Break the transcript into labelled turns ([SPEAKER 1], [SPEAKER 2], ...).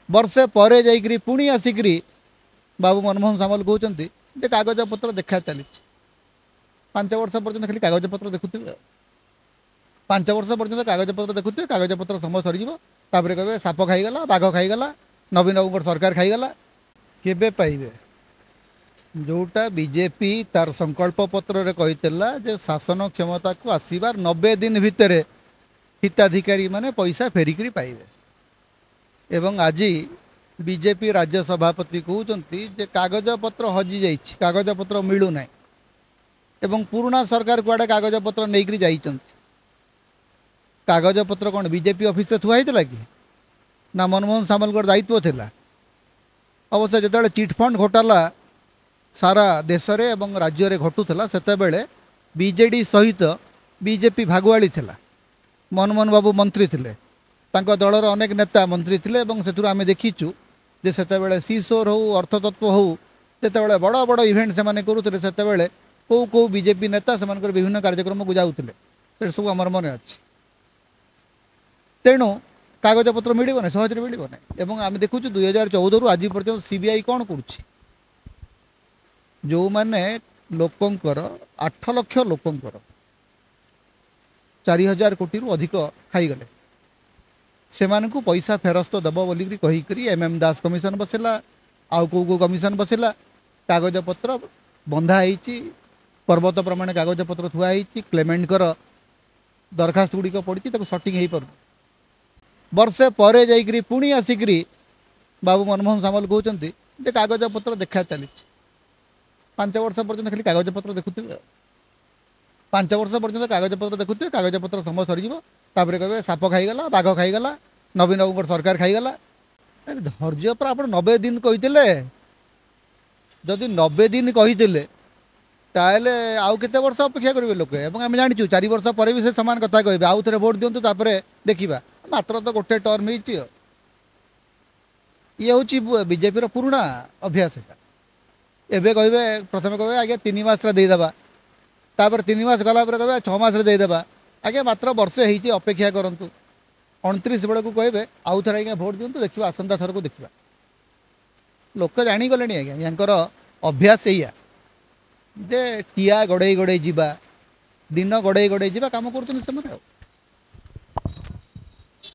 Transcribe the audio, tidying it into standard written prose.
[SPEAKER 1] वर्षे पर जाइकरी पुणी आसिकरी बाबू मनमोहन सामल कहते जे कागज पत्र देखा चली 5 वर्ष पर्यटन खाली कागज पत्र देखुए 5 वर्ष पर्यटन कागज पत्र देखुए कागज पत्र समय सरीपर कहे साप खाईगला बाघ खाईगला नवीन बाबू सरकार खाईगला केबे पाइबे जोटा बीजेपी तार संकल्प पत्र कही शासन क्षमता को आसबार 90 दिन भितर हिताधिकारी माने पैसा फेरिकी पाइबे एवं आज बीजेपी राज्य सभापति कहते जे कागज पत्र हजि जाइए कागज पत्र मिलूना एवं पुराना सरकार कुआडे कागज पत्र नहीं जाइए कागज पत्र कौन बीजेपी ऑफिस रे थुआ होता कि ना मनमोहन सामल दायित्व थिला अवश्य जो चिटफंड घोटाला सारा देश रे एवं राज्य रे घटुला सेते बेले बीजेडी सहित बीजेपी भागुआली थिला मनमोहन बाबू मंत्री थिले तांको दलर अनेक नेता मंत्री थिले एवं सेथुर आमे देखिचु जे सेते बेले सीसोर हो अर्थतत्व हो सेते बेले बड़ बड़ इवेंट से माने करूथिले सेते बेले को को बीजेपी नेता से मानकर विभिन्न कार्यक्रम को जाउथिले से सब हमर मन अछि तेणु कागज पत्र मिलिबो नै सहज रे मिलिबो नै एवं आमे देखुचु 2014 रु आज पर्यंत सीबीआई कोन करूछि जो माने लोकंकर 8 लाख लोकंकर 4000 कोटी रु अधिक खाई गले से मानकु पैसा फेरस्त दब बोली कहीकरी एमएम दास कमिशन बसेला आउ को कमिशन बसेला कागज पत्र बंधा होईची पर्वत प्रमाण कागज पत्र थुआ होईची क्लेमेंट कर दरखास्त गुड़िक पड़ी सटिंग हो पार वर्षे पर जाइकरी पुणी आसिकरी बाबू मनमोहन सामल कहते जे कागज पत्र देखा चली 5 वर्ष पर्यटन खाली कागज पत्र देखुए 5 वर्ष पर्यटन कागज पत्र देखुए कागज पत्र समय सरीपर कहे साप खाईगला बाघ खाईगला नवीन बाबू सरकार खाईगला धैर्य पर आप 90 दिन कही जदि 90 दिन कही ताहले आउ केते वर्ष अपेक्षा करेंगे लोक एवं आम जाचु 4 वर्ष पर भी से सामान कथा कहे आउ थे भोट दिंतु देखा मात्र तो गोटे टर्म ये हूँ बीजेपी पुराना अभ्यास एवं कहे प्रथम कहे आगे 3 मास देदेबा 3 मास गला कहे 6 मास देदेबा आगे मात्र वर्षे होती अपेक्षा करूँ 29 बेलू कहे आउ थे आज्ञा भोट दिंतु देखा आसंता थर को देखा लोक जागले आज्ञा यांकर अभ्यास या जे टिया गड़े गड़े जावा दिन गड़े गड़े जावा कम कर